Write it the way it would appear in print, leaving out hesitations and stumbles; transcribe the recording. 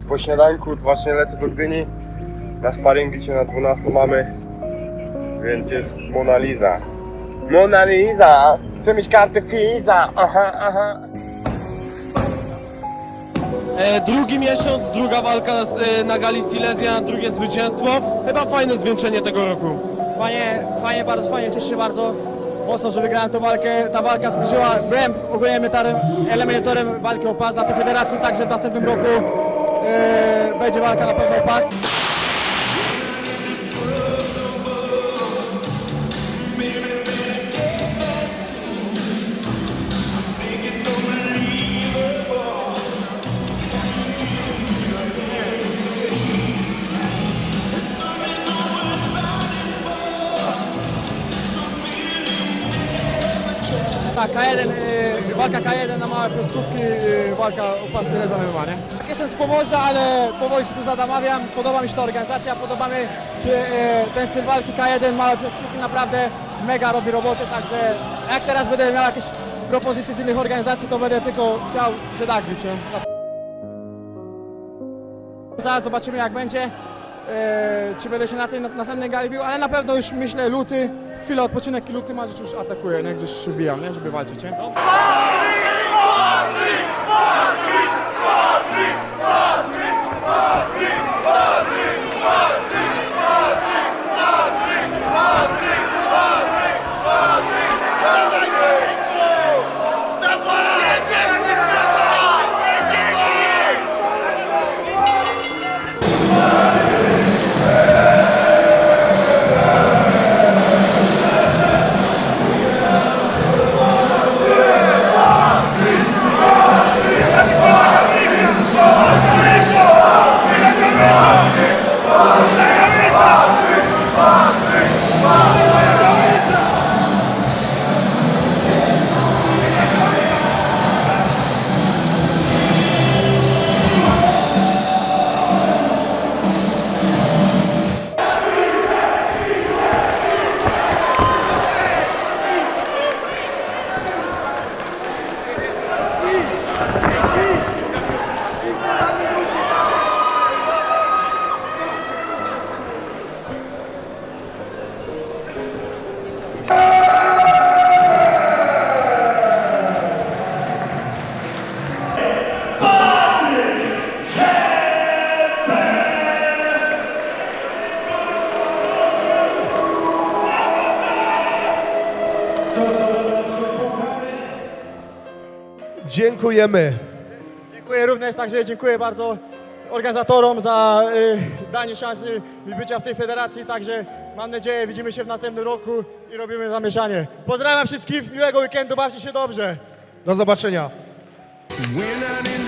po śniadanku właśnie lecę do Gdyni. Na sparingi się na 12 mamy, więc jest Mona Lisa. Mona Lisa! Chcę mieć kartę Fiza! Aha, aha! Drugi miesiąc, druga walka na gali Silesia, drugie zwycięstwo. Chyba fajne zwieńczenie tego roku. Fajnie, bardzo fajnie, cieszę się bardzo mocno, że wygrałem tę walkę. Ta walka zbliżyła, byłem ogólnie eliminatorem walki o pas za tę federację, także w następnym roku będzie walka na pewno o pas. Tak, K1, walka K1 na małe pioskówki, walka o pas Silesia MMA, nie? Jestem z Pomorza, ale powoli się tu zadamawiam, podoba mi się ta organizacja, podoba mi się ten styl walki K1, małe pioskówki, naprawdę mega robi roboty, także jak teraz będę miał jakieś propozycje z innych organizacji, to będę tylko chciał się tak bić, nie? Zaraz zobaczymy jak będzie, czy będę się na tej następnej gali bił, ale na pewno już myślę luty, chwilę odpoczynek i luty Marzyć już atakuje, nie? Gdzieś się wbijam, nie? Żeby walczyć, nie? Dziękujemy. Dziękuję również, także dziękuję bardzo organizatorom za danie szansy mi bycia w tej federacji, także mam nadzieję widzimy się w następnym roku i robimy zamieszanie. Pozdrawiam wszystkich, miłego weekendu, bawcie się dobrze. Do zobaczenia. We're not in